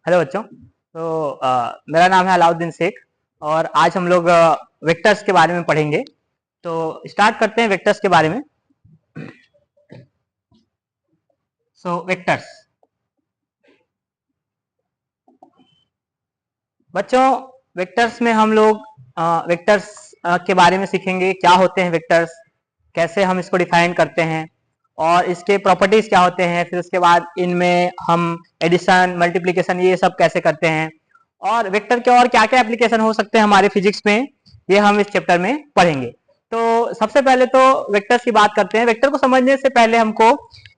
Hello बच्चों। मेरा नाम है अलाउद्दीन शेख और आज हम लोग वेक्टर्स के बारे में पढ़ेंगे। तो स्टार्ट करते हैं वेक्टर्स के बारे में। वेक्टर्स बच्चों, वेक्टर्स में हम लोग वेक्टर्स के बारे में सीखेंगे। क्या होते हैं वेक्टर्स, कैसे हम इसको डिफाइन करते हैं और इसके प्रॉपर्टीज क्या होते हैं। फिर उसके बाद इनमें हम एडिशन, मल्टीप्लिकेशन ये सब कैसे करते हैं और वेक्टर के और क्या क्या एप्लीकेशन हो सकते हैं हमारे फिजिक्स में, ये हम इस चैप्टर में पढ़ेंगे। तो सबसे पहले तो वेक्टर्स की बात करते हैं। वेक्टर को समझने से पहले हमको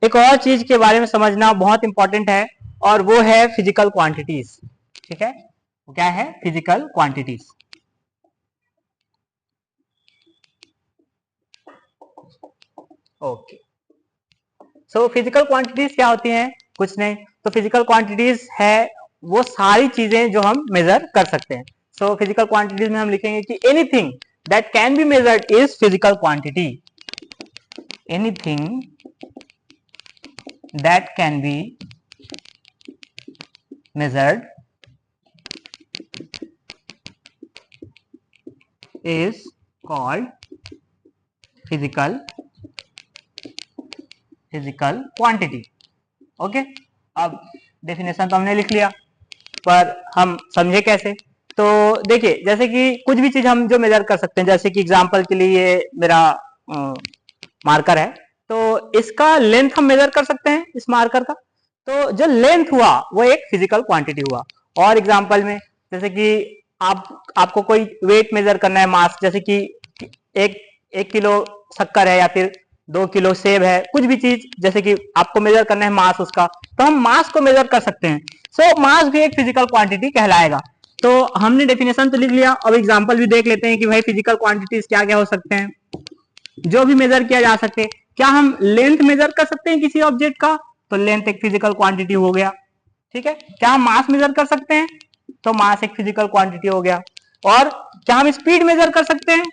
एक और चीज के बारे में समझना बहुत इंपॉर्टेंट है और वो है फिजिकल क्वांटिटीज। ठीक है, वो क्या है? Physical quantities. Okay, so physical quantities क्या होती हैं? कुछ नहीं, तो फिजिकल क्वांटिटीज है वो सारी चीजें जो हम मेजर कर सकते हैं। सो फिजिकल क्वांटिटीज में हम लिखेंगे कि anything that can be measured is physical quantity. Anything that can be measured is called physical quantity। Okay, अब डेफिनेशन तो हमने लिख लिया, पर हम समझे कैसे? तो देखिए, जैसे कि कुछ भी चीज हम जो मेजर कर सकते हैं, जैसे कि एग्जांपल के लिए ये मेरा मार्कर है, तो इसका लेंथ हम मेजर कर सकते हैं इस मार्कर का। तो जो लेंथ हुआ वो एक फिजिकल क्वांटिटी हुआ। और एग्जांपल में जैसे कि आपको कोई वेट मेजर करना है, मास, जैसे कि एक किलो शक्कर है या फिर 2 किलो सेब है, कुछ भी चीज जैसे कि आपको मेजर करना है मास उसका, तो हम मास को मेजर कर सकते हैं। सो मास भी एक फिजिकल क्वांटिटी कहलाएगा। तो हमने डेफिनेशन तो लिख लिया, अब एग्जांपल भी देख लेते हैं कि भाई फिजिकल क्वांटिटीज क्या क्या हो सकते हैं जो भी मेजर किया जा सकते हैं। क्या हम लेंथ मेजर कर सकते हैं किसी ऑब्जेक्ट का? तो लेंथ एक फिजिकल क्वांटिटी हो गया। ठीक है, क्या हम मास मेजर कर सकते हैं? तो मास एक फिजिकल क्वांटिटी हो गया। और क्या हम स्पीड मेजर कर सकते हैं?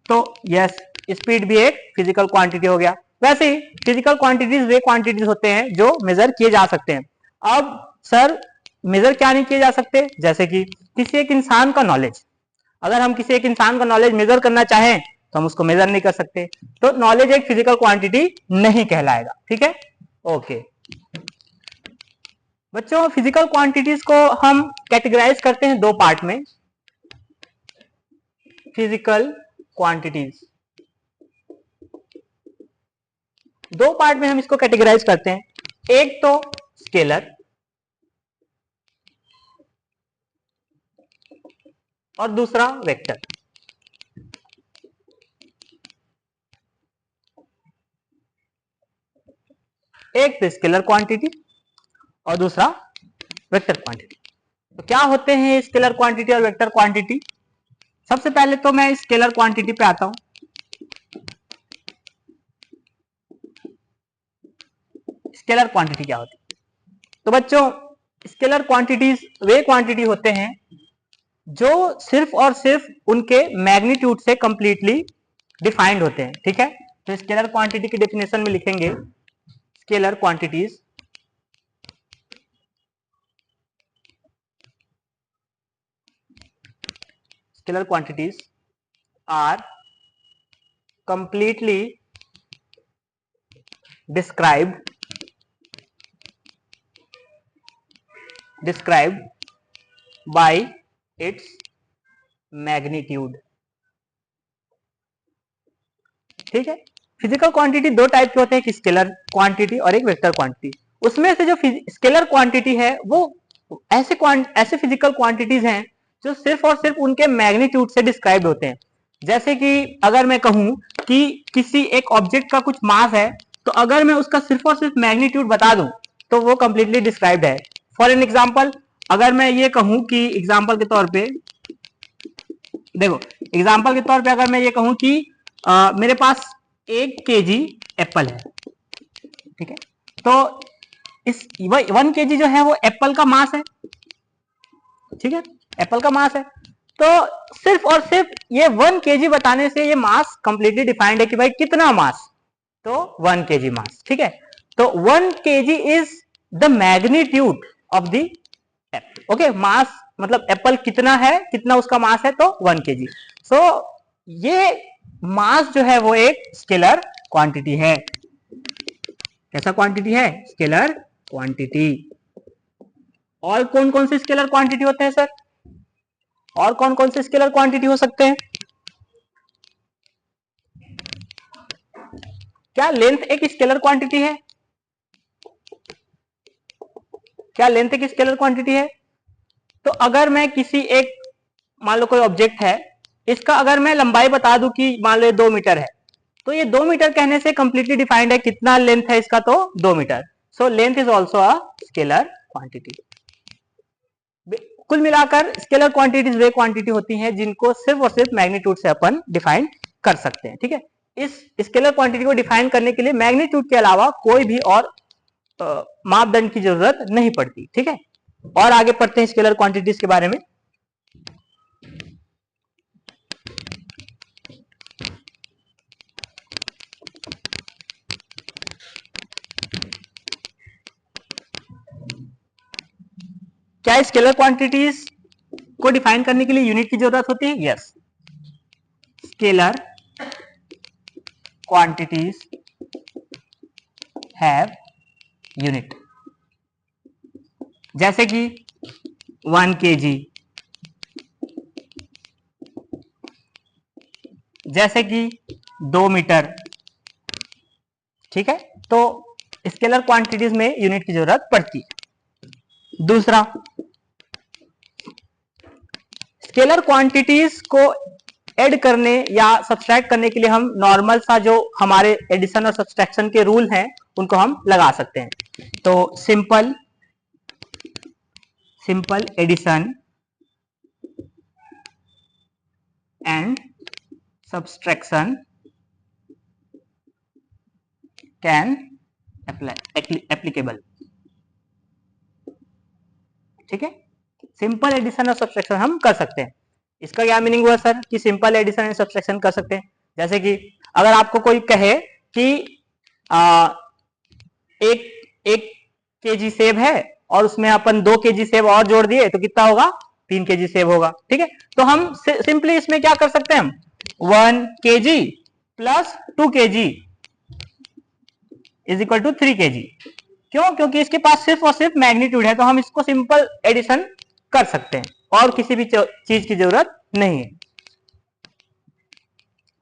तो यस, स्पीड भी एक फिजिकल क्वांटिटी हो गया। वैसे ही फिजिकल क्वांटिटीज वे क्वांटिटीज होते हैं जो मेजर किए जा सकते हैं। अब सर, मेजर क्या नहीं किए जा सकते? जैसे कि किसी एक इंसान का नॉलेज, अगर हम किसी एक इंसान का नॉलेज मेजर करना चाहें तो हम उसको मेजर नहीं कर सकते, तो नॉलेज एक फिजिकल क्वांटिटी नहीं कहलाएगा। ठीक है, ओके बच्चों, फिजिकल क्वांटिटीज को हम कैटेगराइज करते हैं दो पार्ट में। फिजिकल क्वांटिटीज दो पार्ट में हम इसको कैटेगराइज करते हैं। एक तो स्केलर और दूसरा वेक्टर। एक तो स्केलर क्वांटिटी और दूसरा वेक्टर क्वांटिटी। तो क्या होते हैं स्केलर क्वांटिटी और वेक्टर क्वांटिटी? सबसे पहले तो मैं स्केलर क्वांटिटी पे आता हूं। स्केलर क्वांटिटी क्या होती है? तो बच्चों, स्केलर क्वांटिटीज वे क्वांटिटी होते हैं जो सिर्फ और सिर्फ उनके मैग्नीट्यूड से कंप्लीटली डिफाइंड होते हैं। ठीक है, तो स्केलर क्वांटिटी की डेफिनेशन में लिखेंगे scalar quantities scalar quantities are completely described by its magnitude। ठीक है, फिजिकल क्वांटिटी दो टाइप के होते हैं, एक स्केलर क्वांटिटी और एक वेक्टर क्वांटिटी। उसमें से जो स्केलर क्वांटिटी है वो ऐसे फिजिकल क्वांटिटीज हैं जो सिर्फ और सिर्फ उनके मैग्नीट्यूड से डिस्क्राइब होते हैं। जैसे कि अगर मैं कहूं कि किसी एक ऑब्जेक्ट का कुछ मास है, तो अगर मैं उसका सिर्फ और सिर्फ मैग्नीट्यूड बता दूं तो वो कंप्लीटली डिस्क्राइब्ड है। फॉर एन एग्जांपल, अगर मैं ये कहूं कि एग्जांपल के तौर पे देखो, एग्जांपल के तौर पे अगर मैं ये कहूं कि मेरे पास 1 kg एप्पल है। ठीक है, तो इस 1 kg जो है वो एप्पल का मास है। ठीक है, एप्पल का मास है। तो सिर्फ और सिर्फ ये 1 kg बताने से ये मास कंप्लीटली डिफाइंड है कि भाई कितना मास, तो 1 kg मास। ठीक है, तो 1 kg is the magnitude of the okay, mass मतलब एप्पल कितना है, कितना उसका मास है, तो 1 kg। सो ये मास जो है वो एक स्केलर क्वांटिटी है। कैसा क्वांटिटी है? Scalar quantity. और कौन कौन से स्केलर क्वांटिटी होते हैं सर? और कौन कौन से स्केलर क्वांटिटी हो सकते हैं? क्या लेंथ एक स्केलर क्वांटिटी है? क्या लेंथ एक स्केलर क्वांटिटी है? तो अगर मैं किसी एक, मान लो कोई ऑब्जेक्ट है, इसका अगर मैं लंबाई बता दूं कि मान लो 2 मीटर है, तो ये 2 मीटर कहने से कंप्लीटली डिफाइंड है, कितना लेंथ है इसका, तो 2 metre. So length is also a scalar quantity. कुल मिलाकर स्केलर क्वांटिटीज वे क्वांटिटी होती हैं जिनको सिर्फ और सिर्फ मैग्नीट्यूड से अपन डिफाइन कर सकते हैं। ठीक है, इस स्केलर क्वांटिटी को डिफाइन करने के लिए मैग्नीट्यूड के अलावा कोई भी और मापदंड की जरूरत नहीं पड़ती। ठीक है, और आगे पढ़ते हैं स्केलर क्वांटिटीज के बारे में। क्या स्केलर क्वांटिटीज को डिफाइन करने के लिए यूनिट की जरूरत होती है? Yes, scalar quantities have unit. जैसे कि 1 kg, जैसे कि 2 मीटर। ठीक है, तो स्केलर क्वांटिटीज में यूनिट की जरूरत पड़ती है। दूसरा, स्केलर क्वांटिटीज को ऐड करने या सब्सट्रैक्ट करने के लिए हम नॉर्मल सा जो हमारे एडिशन और सब्सट्रैक्शन के रूल हैं उनको हम लगा सकते हैं। तो simple addition and subtraction can applicable. ठीक है, सिंपल एडिशन और सब्सट्रैक्शन हम कर सकते हैं। इसका क्या मीनिंग हुआ सर कि सिंपल एडिशन एंड सब्सट्रैक्शन कर सकते हैं? जैसे कि अगर आपको कोई कहे कि एक केजी सेब है और उसमें अपन 2 केजी सेब और जोड़ दिए तो कितना होगा? 3 केजी सेब होगा। ठीक है, तो हम सिंपली इसमें क्या कर सकते हैं? हम 1 KG plus 2 KG is equal to 3 KG. क्यों? क्योंकि इसके पास सिर्फ और सिर्फ मैग्नीट्यूड है, तो हम इसको सिंपल एडिशन कर सकते हैं और किसी भी चीज की जरूरत नहीं है।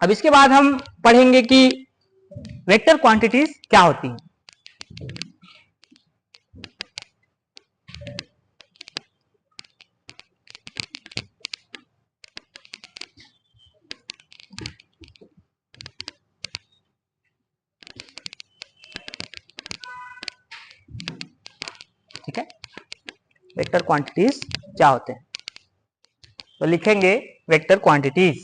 अब इसके बाद हम पढ़ेंगे कि वेक्टर क्वांटिटीज क्या होती हैं। ठीक है, वेक्टर क्वांटिटीज क्या होते हैं? तो लिखेंगे vector quantities.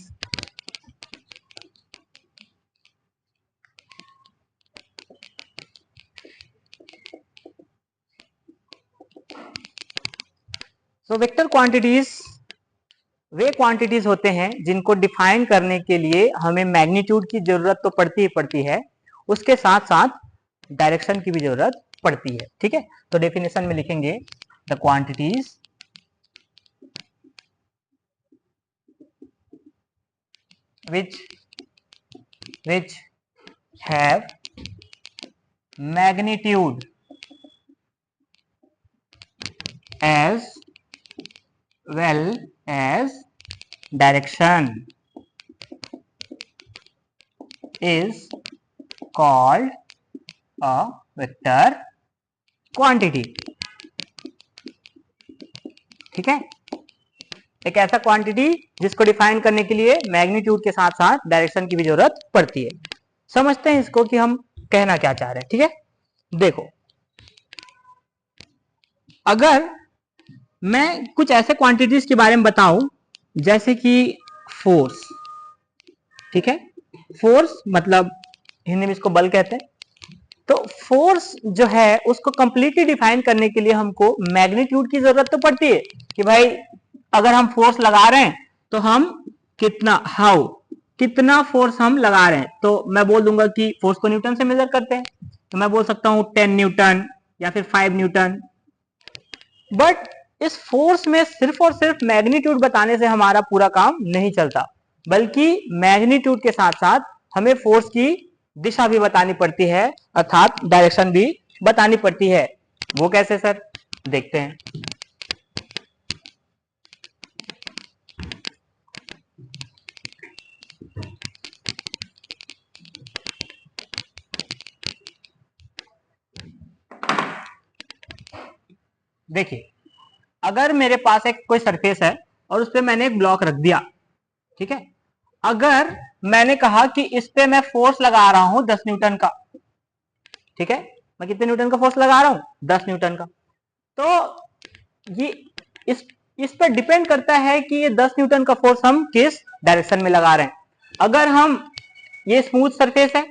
So vector quantities वे क्वांटिटीज होते हैं जिनको डिफाइन करने के लिए हमें मैग्नीट्यूड की जरूरत तो पड़ती ही पड़ती है, उसके साथ साथ डायरेक्शन की भी जरूरत पड़ती है। ठीक है, तो डेफिनेशन में लिखेंगे the quantities which have magnitude as well as direction is called a vector quantity। ठीक है, एक ऐसा क्वांटिटी जिसको डिफाइन करने के लिए मैग्नीट्यूड के साथ साथ डायरेक्शन की भी जरूरत पड़ती है। समझते हैं इसको कि हम कहना क्या चाह रहे हैं। ठीक है, देखो, अगर मैं कुछ ऐसे क्वांटिटीज के बारे में बताऊं जैसे कि फोर्स। ठीक है, फोर्स मतलब हिंदी में इसको बल कहते हैं। तो फोर्स जो है उसको कंप्लीटली डिफाइन करने के लिए हमको मैग्नीट्यूड की जरूरत तो पड़ती है कि भाई अगर हम फोर्स लगा रहे हैं तो हम कितना फोर्स हम लगा रहे हैं। तो मैं बोल दूंगा कि फोर्स को न्यूटन से मेजर करते हैं, तो मैं बोल सकता हूं 10 न्यूटन या फिर 5 न्यूटन। बट इस फोर्स में सिर्फ और सिर्फ मैग्नीट्यूड बताने से हमारा पूरा काम नहीं चलता, बल्कि मैग्नीट्यूड के साथ साथ हमें फोर्स की दिशा भी बतानी पड़ती है, अर्थात डायरेक्शन भी बतानी पड़ती है। वो कैसे सर, देखते हैं। देखिए, अगर मेरे पास एक कोई सरफेस है और उस पर मैंने एक ब्लॉक रख दिया, ठीक है, अगर मैंने कहा कि इस पे मैं फोर्स लगा रहा हूं 10 न्यूटन का, ठीक है, मैं कितने न्यूटन का फोर्स लगा रहा हूं, 10 न्यूटन का, तो ये इस पर डिपेंड करता है कि ये 10 न्यूटन का फोर्स हम किस डायरेक्शन में लगा रहे हैं। अगर हम, ये स्मूथ सरफेस है,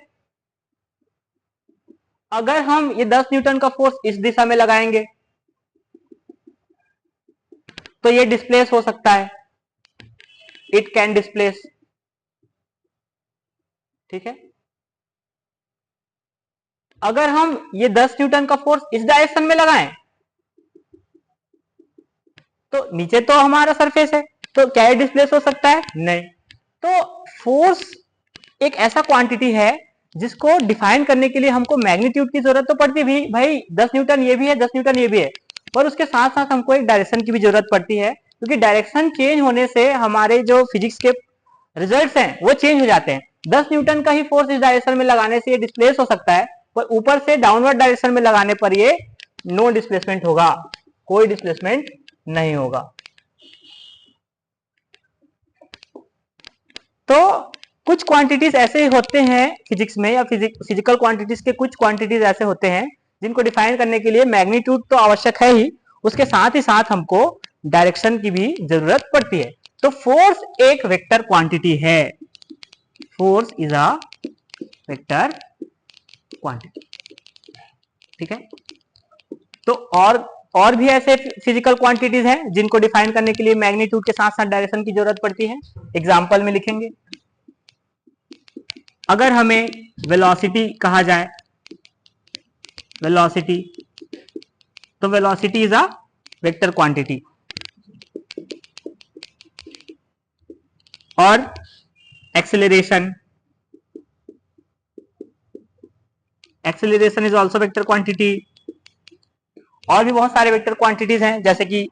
अगर हम ये 10 न्यूटन का फोर्स इस दिशा में लगाएंगे तो ये डिस्प्लेस हो सकता है, इट कैन डिस्प्लेस, ठीक है। अगर हम ये 10 न्यूटन का फोर्स इस डायरेक्शन में लगाएं तो नीचे तो हमारा सरफेस है, तो क्या ये डिस्प्लेस हो सकता है, नहीं। तो फोर्स एक ऐसा क्वांटिटी है जिसको डिफाइन करने के लिए हमको मैग्नीट्यूड की जरूरत तो पड़ती है भाई, 10 न्यूटन ये भी है, 10 न्यूटन ये भी है, पर उसके साथ साथ हमको एक डायरेक्शन की भी जरूरत पड़ती है, क्योंकि डायरेक्शन चेंज होने से हमारे जो फिजिक्स के रिजल्ट्स हैं वो चेंज हो जाते हैं। 10 न्यूटन का ही फोर्स इस डायरेक्शन में लगाने से ये डिस्प्लेस हो सकता है, पर ऊपर से डाउनवर्ड डायरेक्शन में लगाने पर ये नो डिस्प्लेसमेंट होगा, कोई डिस्प्लेसमेंट नहीं होगा। तो कुछ क्वांटिटीज ऐसे होते हैं फिजिक्स में, या फिजिकल क्वांटिटीज के कुछ क्वांटिटीज ऐसे होते हैं जिनको डिफाइन करने के लिए मैग्नीट्यूड तो आवश्यक है ही, उसके साथ ही साथ हमको डायरेक्शन की भी जरूरत पड़ती है। तो फोर्स एक वेक्टर क्वांटिटी है, force is a vector quantity, ठीक है। तो और भी ऐसे फिजिकल क्वांटिटीज हैं जिनको डिफाइन करने के लिए मैग्नीट्यूड के साथ साथ डायरेक्शन की जरूरत पड़ती है। एग्जांपल में लिखेंगे, अगर हमें वेलोसिटी कहा जाए, वेलोसिटी, तो velocity is a vector quantity, और acceleration, acceleration is also vector quantity. और भी बहुत सारे वेक्टर क्वांटिटीज हैं जैसे कि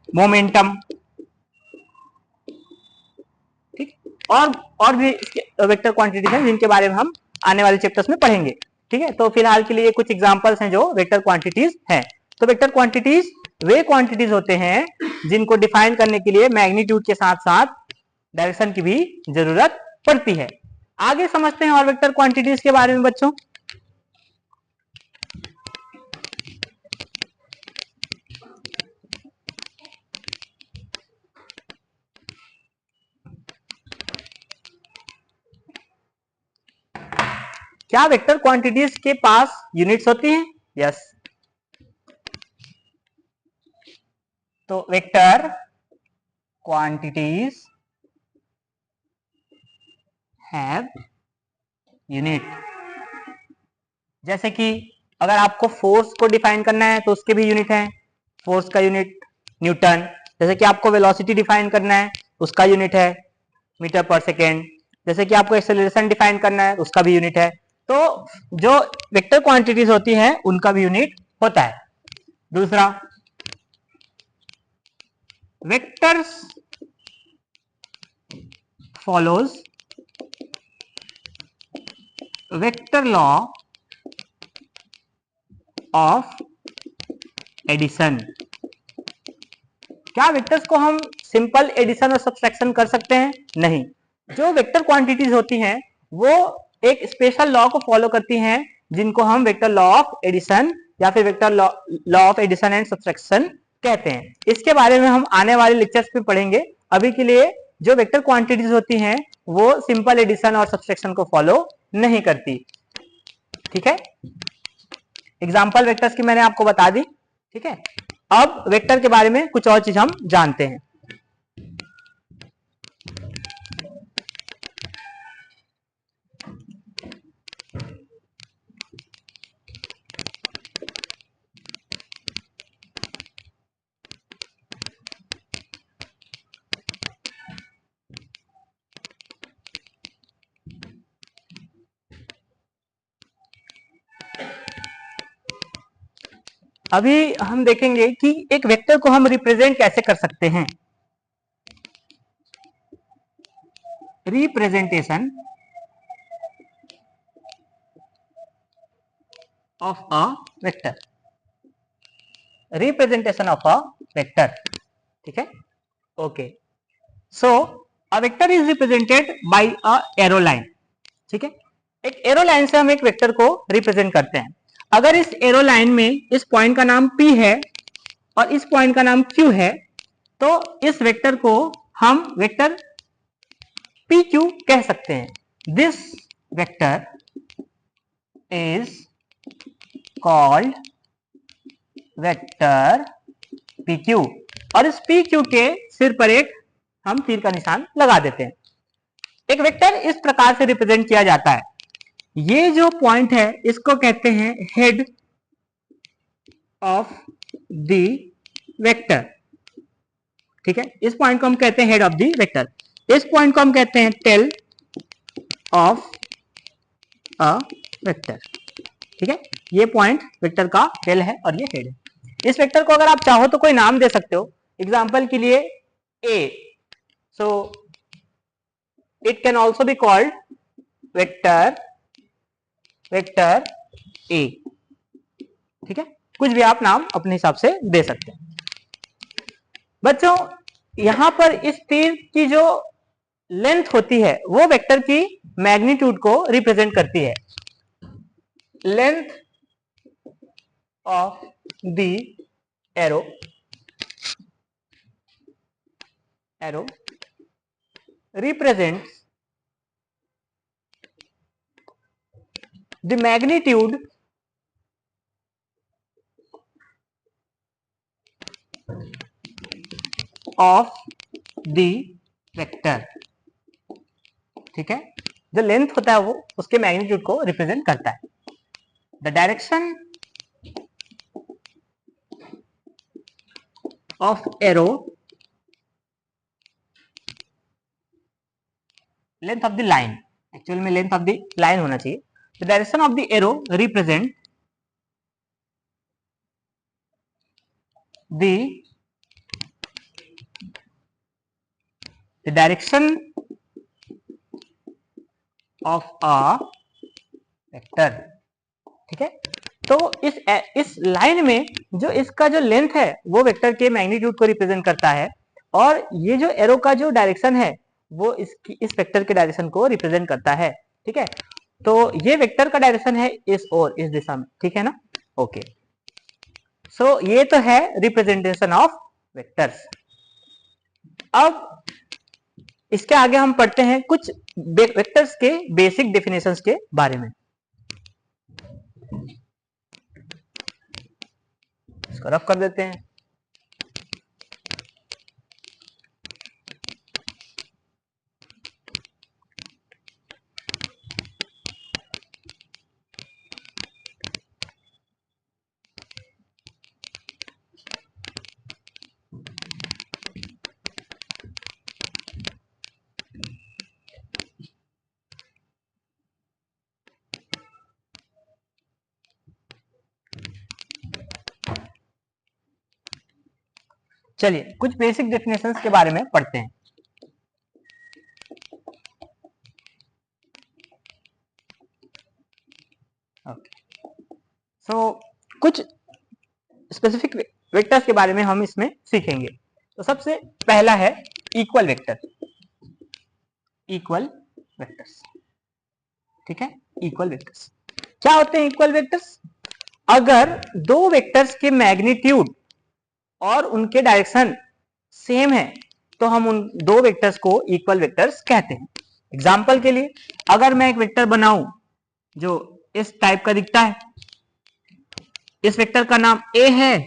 मोमेंटम, ठीक, और भी वेक्टर क्वांटिटीज हैं जिनके बारे में हम आने वाले चैप्टर्स में पढ़ेंगे, ठीक है। तो फिलहाल के लिए कुछ एग्जांपल्स हैं जो वेक्टर क्वांटिटीज हैं। तो वेक्टर क्वांटिटीज वे क्वांटिटीज होते हैं जिनको डिफाइन करने के लिए मैग्नीट्यूड के साथ साथ डायरेक्शन की भी जरूरत पड़ती है। आगे समझते हैं और वेक्टर क्वांटिटीज के बारे में बच्चों। क्या वेक्टर क्वांटिटीज के पास यूनिट्स होती हैं? यस। तो वेक्टर क्वांटिटीज हैव यूनिट। जैसे कि अगर आपको फोर्स को डिफाइन करना है तो उसके भी यूनिट है, फोर्स का यूनिट न्यूटन। जैसे कि आपको वेलोसिटी डिफाइन करना है उसका यूनिट है मीटर पर सेकेंड। जैसे कि आपको एक्सेलरेशन डिफाइन करना है उसका भी यूनिट है। तो जो वेक्टर क्वांटिटीज होती हैं उनका भी यूनिट होता है। दूसरा, vectors follows vector law of addition. क्या वेक्टर्स को हम सिंपल एडिशन और सब्सट्रैक्शन कर सकते हैं? नहीं। जो वेक्टर क्वांटिटीज होती हैं वो एक स्पेशल लॉ को फॉलो करती हैं जिनको हम वेक्टर लॉ ऑफ एडिशन या फिर vector law of addition and subtraction कहते हैं। इसके बारे में हम आने वाले लेक्चर्स में पढ़ेंगे। अभी के लिए जो वेक्टर क्वांटिटीज होती हैं वो सिंपल एडिशन और सब्सट्रैक्शन को फॉलो नहीं करती, ठीक है। एग्जाम्पल वेक्टर्स की मैंने आपको बता दी, ठीक है। अब वेक्टर के बारे में कुछ और चीज हम जानते हैं। अभी हम देखेंगे कि एक वेक्टर को हम रिप्रेजेंट कैसे कर सकते हैं। Representation of a vector, representation of a vector, ठीक है। Okay, so a vector is represented by a arrow line, ठीक है। एक एरो लाइन से हम एक वेक्टर को रिप्रेजेंट करते हैं। अगर इस एरो लाइन में इस पॉइंट का नाम P है और इस पॉइंट का नाम Q है, तो इस वेक्टर को हम वेक्टर PQ कह सकते हैं। This vector is called vector PQ, और इस PQ के सिर पर एक हम तीर का निशान लगा देते हैं। एक वेक्टर इस प्रकार से रिप्रेजेंट किया जाता है। ये जो पॉइंट है इसको कहते हैं हेड ऑफ द वेक्टर, ठीक है। इस पॉइंट को हम कहते हैं हेड ऑफ द वेक्टर। इस पॉइंट को हम कहते हैं टेल ऑफ अ वेक्टर, ठीक है। ये पॉइंट वेक्टर का टेल है और ये हेड है। इस वेक्टर को अगर आप चाहो तो कोई नाम दे सकते हो, एग्जाम्पल के लिए A, so it can also be called vector A, ठीक है। कुछ भी आप नाम अपने हिसाब से दे सकते हैं। बच्चों, यहां पर इस तीर की जो लेंथ होती है वो वेक्टर की मैग्नीट्यूड को रिप्रेजेंट करती है। Length of the arrow represents the magnitude of the vector, ठीक है। जो लेंथ होता है वो उसके मैग्नीट्यूड को रिप्रेजेंट करता है। The direction of arrow, length of the line, actual में लेंथ ऑफ द लाइन होना चाहिए। The direction of the arrow represent the direction of a vector, ठीक है। तो इस लाइन में जो इसका जो लेंथ है वो वेक्टर के मैग्नीट्यूड को रिप्रेजेंट करता है, और ये जो एरो का जो डायरेक्शन है वो इस वेक्टर के डायरेक्शन को रिप्रेजेंट करता है, ठीक है। तो ये वेक्टर का डायरेक्शन है इस ओर, इस दिशा में, ठीक है ना। ओके, सो ये तो है रिप्रेजेंटेशन ऑफ वेक्टर्स। अब इसके आगे हम पढ़ते हैं कुछ वेक्टर्स के बेसिक डेफिनेशंस के बारे में। इसको रफ कर देते हैं। चलिए कुछ बेसिक डेफिनेशंस के बारे में पढ़ते हैं। सो कुछ स्पेसिफिक वेक्टर्स के बारे में हम इसमें सीखेंगे। तो सबसे पहला है इक्वल वेक्टर, इक्वल वेक्टर्स, ठीक है। इक्वल वेक्टर्स क्या होते हैं? इक्वल वेक्टर्स, अगर दो वेक्टर्स के मैग्नीट्यूड और उनके डायरेक्शन सेम है तो हम उन दो वेक्टर्स को इक्वल वेक्टर्स कहते हैं। एग्जाम्पल के लिए अगर मैं एक वेक्टर बनाऊं जो इस टाइप का दिखता है, इस वेक्टर का नाम ए है,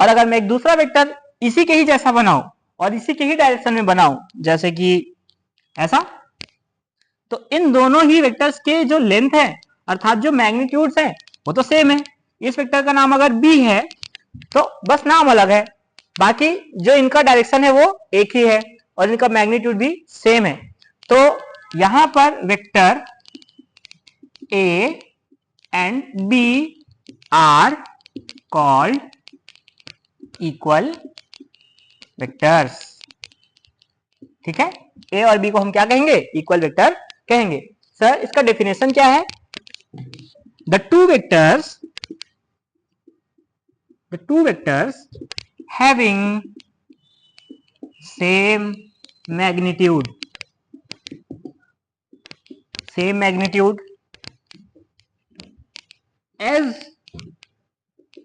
और अगर मैं एक दूसरा वेक्टर इसी के ही जैसा बनाऊं और इसी के ही डायरेक्शन में बनाऊं जैसे कि ऐसा, तो इन दोनों ही वेक्टर्स के जो लेंथ है अर्थात जो मैग्नीट्यूड्स है वो तो सेम है। इस वेक्टर का नाम अगर बी है तो बस नाम अलग है, बाकी जो इनका डायरेक्शन है वो एक ही है और इनका मैग्नीट्यूड भी सेम है। तो यहां पर vector A and B are called equal vectors. ठीक है, ए और बी को हम क्या कहेंगे? इक्वल वेक्टर कहेंगे। सर इसका डेफिनेशन क्या है? The two vectors having same magnitude as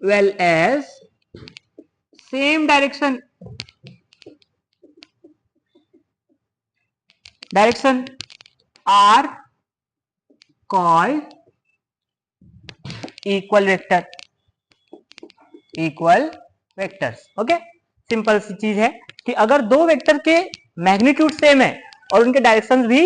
well as same direction are called equal vectors. Okay, simple सी चीज है कि अगर दो वेक्टर के मैग्नीट्यूड सेम है और उनके डायरेक्शंस भी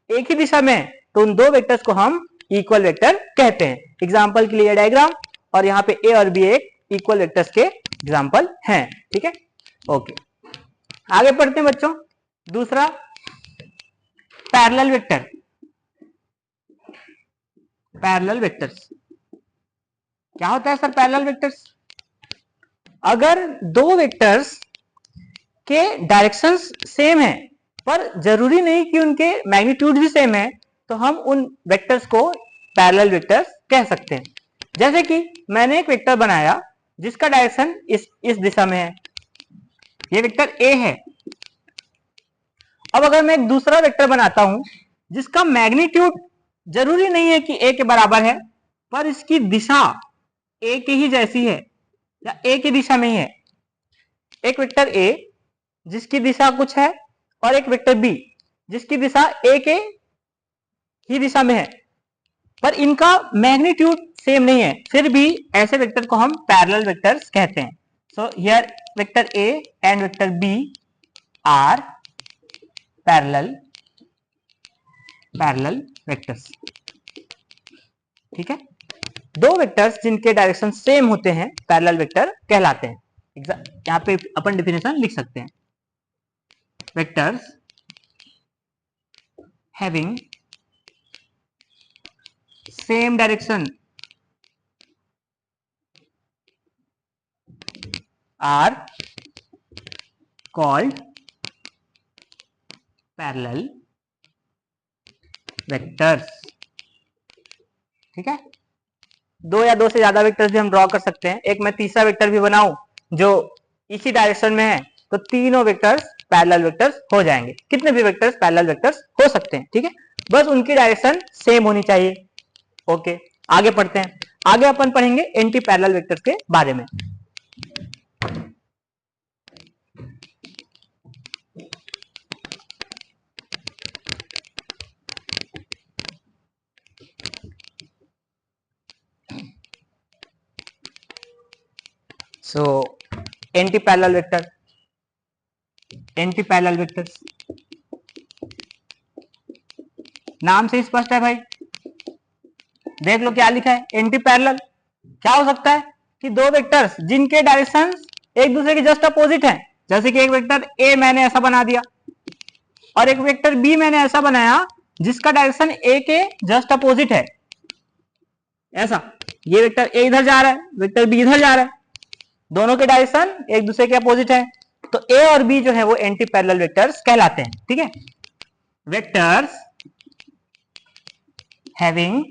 एक ही दिशा में है तो उन दो वेक्टर्स को हम इक्वल वेक्टर कहते हैं। एग्जांपल के लिए डायग्राम, और यहाँ पे ए और बी एक इक्वल वेक्टर्स के एग्जांपल हैं। ठीक है, ओके, आगे पढ़ते हैं बच्चों। दूसरा, पैरेलल वेक्टर्स। क्या होता है सर पैरेलल वेक्टर्स? अगर दो वेक्टर्स के डायरेक्शंस सेम है पर जरूरी नहीं कि उनके मैग्नीट्यूड भी सेम है, तो हम उन वेक्टर्स को पैरेलल वेक्टर्स कह सकते हैं। जैसे कि मैंने एक वेक्टर बनाया जिसका डायरेक्शन इस दिशा में है, ये वेक्टर ए है। अब अगर मैं एक दूसरा वेक्टर बनाता हूं जिसका मैग्नीट्यूड जरूरी नहीं है कि ए के बराबर है, पर इसकी दिशा ए की ही जैसी है या ए की दिशा में ही है। एक वेक्टर ए जिसकी दिशा कुछ है और एक वेक्टर बी जिसकी दिशा ए के ही दिशा में है, पर इनका मैग्नीट्यूड सेम नहीं है, फिर भी ऐसे वेक्टर को हम पैरेलल वेक्टर्स कहते हैं। So here vector A and vector B are parallel vectors. ठीक है, दो वेक्टर्स जिनके डायरेक्शन सेम होते हैं पैरेलल वेक्टर कहलाते हैं। यहां पे अपन डेफिनेशन लिख सकते हैं, vectors having same direction are called parallel vectors. ठीक है, दो या दो से ज्यादा वेक्टर्स भी हम ड्रॉ कर सकते हैं। एक मैं तीसरा वेक्टर भी बनाऊं जो इसी डायरेक्शन में है, तो तीनों वेक्टर्स पैरेलल वेक्टर्स हो जाएंगे। कितने भी वेक्टर्स पैरेलल वेक्टर्स हो सकते हैं। ठीक है, बस उनकी डायरेक्शन सेम होनी चाहिए। ओके, आगे पढ़ते हैं। आगे अपन पढ़ेंगे एंटी पैरेलल वेक्टर्स के बारे में। सो एंटी पैरेलल वेक्टर्स नाम से स्पष्ट है भाई। देख लो क्या लिखा है, एंटी पैरेलल। क्या हो सकता है कि दो वेक्टर्स जिनके डायरेक्शन एक दूसरे के जस्ट अपोजिट हैं, जैसे कि एक वेक्टर ए मैंने ऐसा बना दिया और एक वेक्टर बी मैंने ऐसा बनाया जिसका डायरेक्शन ए के जस्ट अपोजिट है। ऐसा, ये वेक्टर ए इधर जा रहा है, वेक्टर बी इधर जा रहा है, दोनों के डायरेक्शन एक दूसरे के अपोजिट है, तो ए और बी जो है वो एंटी पैरेलल वेक्टर्स कहलाते हैं। ठीक है, vectors having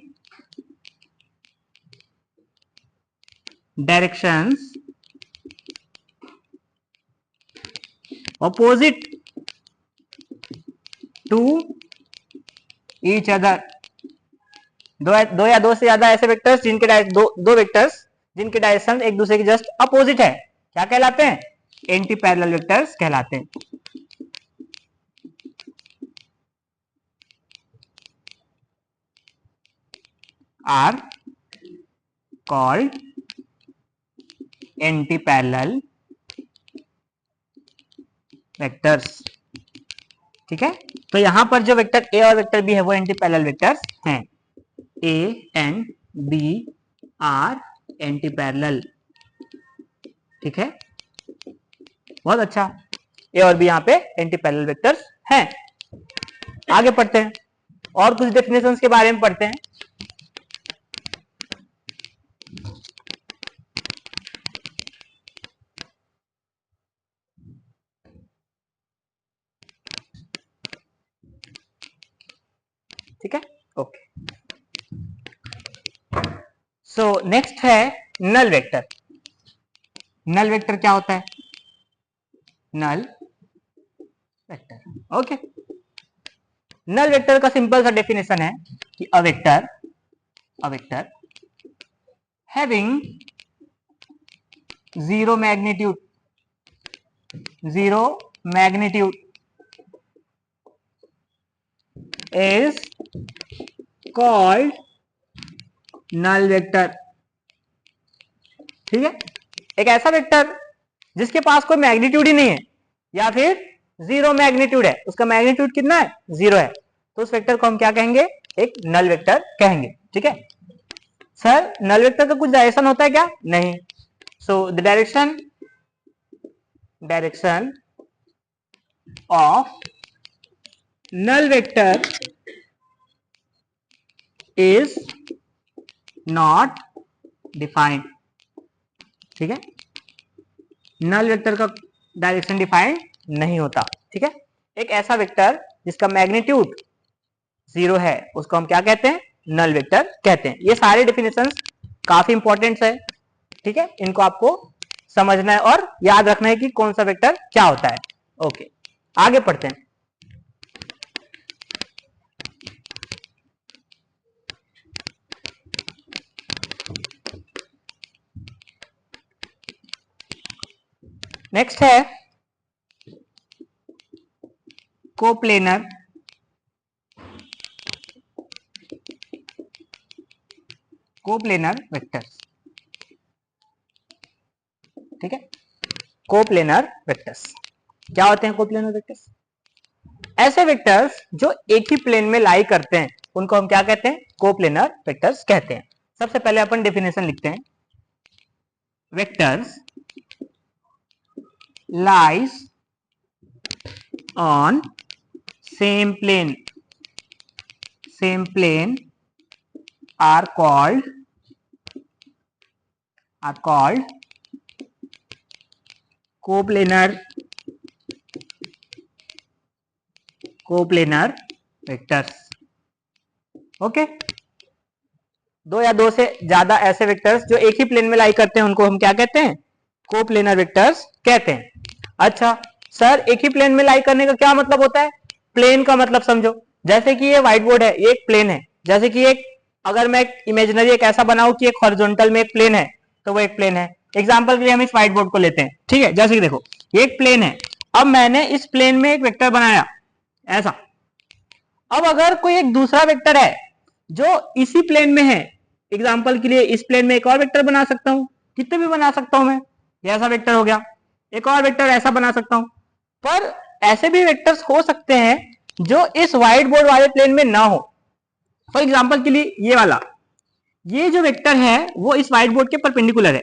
directions opposite to each other। दो या दो से ज्यादा ऐसे वेक्टर्स जिनके दो वेक्टर्स जिनके डायरेक्शन एक दूसरे के जस्ट अपोजिट है, क्या कहलाते हैं? एंटी पैरेलल वेक्टर्स कहलाते हैं। Are called anti parallel vectors. ठीक है, तो यहां पर जो वेक्टर ए और वेक्टर बी है वो एंटी पैरेलल वेक्टर्स हैं। A and B are anti parallel. ठीक है, बहुत अच्छा, ए और बी यहां पे एंटी पैरेलल वेक्टर्स हैं। आगे पढ़ते हैं और कुछ डेफिनेशंस के बारे में पढ़ते हैं। ठीक है, ओके। सो नेक्स्ट है नल वेक्टर। नल वेक्टर क्या होता है? Null vector, okay. Null vector का सिंपल सा डेफिनेशन है कि a vector having zero magnitude is called null vector। ठीक है, एक ऐसा वेक्टर जिसके पास कोई मैग्नीट्यूड ही नहीं है या फिर जीरो मैग्नीट्यूड है, उसका मैग्नीट्यूड कितना है? जीरो है, तो उस वेक्टर को हम क्या कहेंगे? एक नल वेक्टर कहेंगे। ठीक है सर, नल वेक्टर का कुछ डायरेक्शन होता है क्या? नहीं। So the direction of null vector is not defined। ठीक है, नल वेक्टर का डायरेक्शन डिफाइन नहीं होता। ठीक है, एक ऐसा वेक्टर जिसका मैग्नीट्यूड जीरो है उसको हम क्या कहते हैं? नल वेक्टर कहते हैं। ये सारे डेफिनेशंस काफी इंपॉर्टेंट है। ठीक है, इनको आपको समझना है और याद रखना है कि कौन सा वेक्टर क्या होता है। ओके, आगे पढ़ते हैं। नेक्स्ट है कोप्लेनर वेक्टर्स। ठीक है, कोप्लेनर वेक्टर्स क्या होते हैं? कोप्लेनर वेक्टर्स ऐसे वेक्टर्स जो एक ही प्लेन में लाई करते हैं, उनको हम क्या कहते हैं? कोप्लेनर वेक्टर्स कहते हैं। सबसे पहले अपन डेफिनेशन लिखते हैं। Vectors lies on same plane are called coplanar vectors. Okay, दो या दो से ज्यादा ऐसे वेक्टर्स जो एक ही प्लेन में लाई करते हैं उनको हम क्या कहते हैं? कोप्लेनर वेक्टर्स कहते हैं। अच्छा सर, एक ही प्लेन में लाई करने का क्या मतलब होता है? प्लेन का मतलब समझो। जैसे कि ये व्हाइट बोर्ड है, ये एक प्लेन है। जैसे कि एक, अगर मैं एक इमेजिनरी एक ऐसा बनाऊं कि एक हॉरिजॉन्टल में एक प्लेन है, तो वो एक प्लेन है। एग्जांपल के लिए हम इस व्हाइट बोर्ड को लेते हैं। ठीक है, जैसे कि देखो ये एक प्लेन है, अब मैंने इस प्लेन में एक वेक्टर बनाया ऐसा। अब अगर कोई एक दूसरा वेक्टर है जो इसी प्लेन में है, एग्जांपल के लिए इस प्लेन में एक और वेक्टर बना सकता हूं, कितने भी बना सकता हूं मैं, ये ऐसा वेक्टर हो गया, एक और वेक्टर ऐसा बना सकता हूं। पर ऐसे भी वेक्टर्स हो सकते हैं जो इस व्हाइट बोर्ड वाले प्लेन में ना हो। फॉर एग्जांपल के लिए ये वाला, ये जो वेक्टर है वो इस व्हाइट बोर्ड के परपेंडिकुलर है,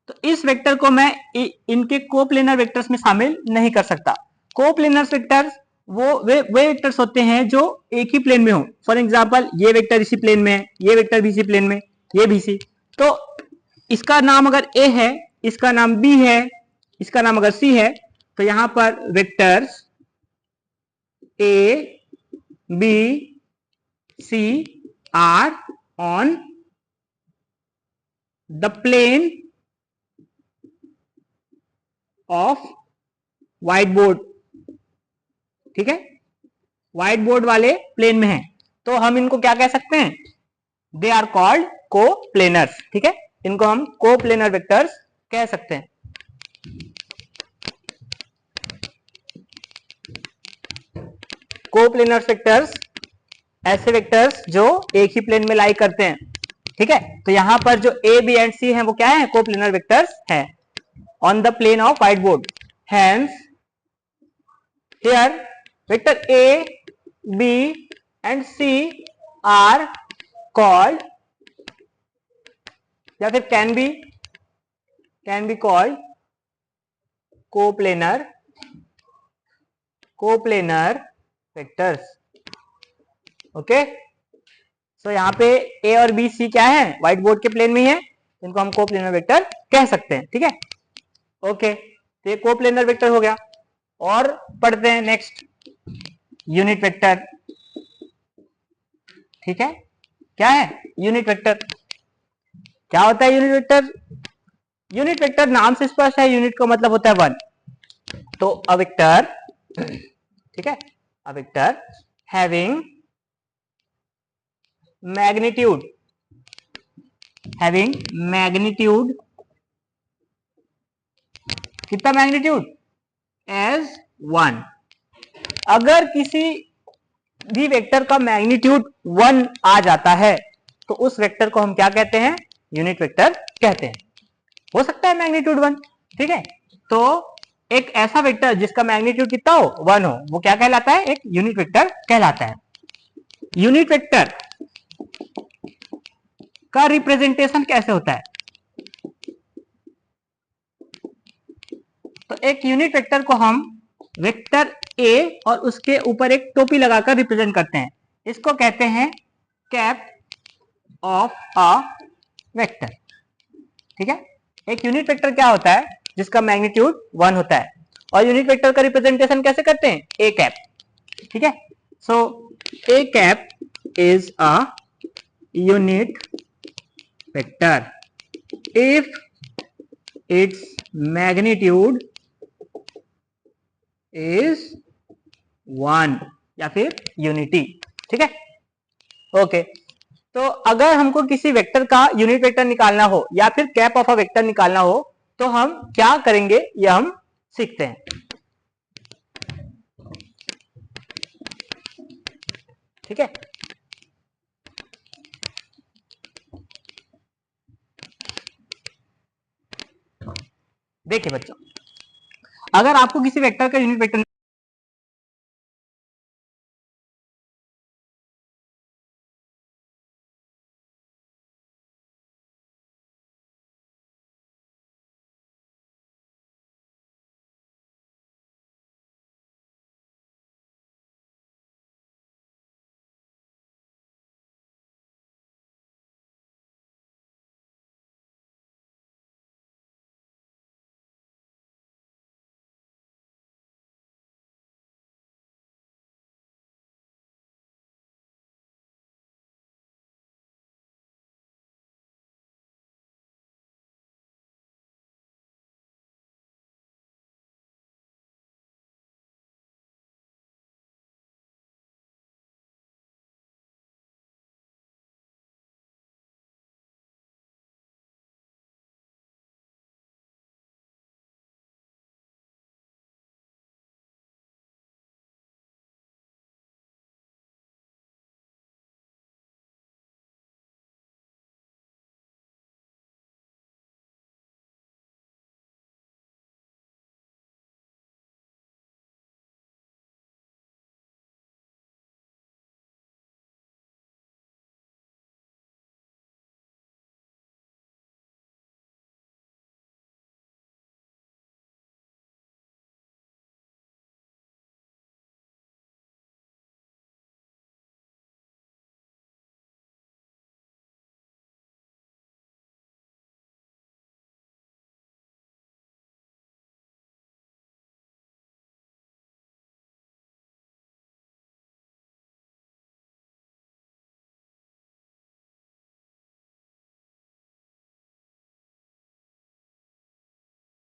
तो इस वेक्टर को मैं इनके कोप्लेनर वेक्टर्स में शामिल नहीं कर सकता। कोप्लेनर वेक्टर्स वे वेक्टर्स होते हैं जो एक ही प्लेन में हो। फॉर एग्जांपल ये वेक्टर इसी प्लेन में है, ये वेक्टर भी इसी प्लेन में, ये भी इसी, तो इसका नाम अगर ए है, इसका नाम बी है, इसका नाम अगर सी है, तो यहां पर vectors A B C are on the plane of white board. ठीक है, व्हाइट बोर्ड वाले प्लेन में है, तो हम इनको क्या कह सकते हैं? They are called coplanars. ठीक है, इनको हम कोप्लेनर वेक्टर्स कह सकते हैं। कोप्लेनर वेक्टर्स ऐसे वेक्टर्स जो एक ही प्लेन में लाई करते हैं। ठीक है, तो यहां पर जो ए बी एंड सी है वो क्या है? कोप्लेनर वेक्टर्स हैं on the plane of white board. Hence here vector A B and C are called, या फिर can be called coplanar vectors. Okay, so यहाँ पे ए और बी सी क्या है? व्हाइट बोर्ड के प्लेन में ही है, इनको हम कोप्लेनर वेक्टर कह सकते हैं। ठीक है, ओके, तो ये कोप्लेनर वेक्टर हो गया। और पढ़ते हैं नेक्स्ट यूनिट वेक्टर। ठीक है, क्या है यूनिट वेक्टर। क्या होता है यूनिट वेक्टर? यूनिट वेक्टर नाम से स्पष्ट है, यूनिट का मतलब होता है 1। तो अ वेक्टर, ठीक है, अ vector having magnitude, having magnitude, कितना मैग्नीट्यूड? एज 1। अगर किसी भी वेक्टर का मैग्नीट्यूड 1 आ जाता है तो उस वेक्टर को हम क्या कहते हैं? यूनिट वेक्टर कहते हैं। हो सकता है मैग्नीट्यूड 1, ठीक है। तो एक ऐसा वेक्टर जिसका मैग्नीट्यूड कितना हो? 1 हो, वो क्या कहलाता है? एक यूनिट वेक्टर कहलाता है। यूनिट वेक्टर का रिप्रेजेंटेशन कैसे होता है? तो एक यूनिट वेक्टर को हम वेक्टर ए और उसके ऊपर एक टोपी लगाकर रिप्रेजेंट करते हैं। इसको कहते हैं कैप ऑफ अ वेक्टर, ठीक है। एक यूनिट वेक्टर क्या होता है? जिसका मैग्नीट्यूड 1 होता है, और यूनिट वेक्टर का रिप्रेजेंटेशन कैसे करते हैं? ए कैप, ठीक है। So A cap is a unit vector if its magnitude is 1 या फिर यूनिटी, ठीक है। ओके, तो अगर हमको किसी वेक्टर का यूनिट वेक्टर निकालना हो या फिर कैप ऑफ अ वेक्टर निकालना हो तो हम क्या करेंगे, यह हम सीखते हैं, ठीक है। देखिए बच्चों, अगर आपको किसी वेक्टर का यूनिट वेक्टर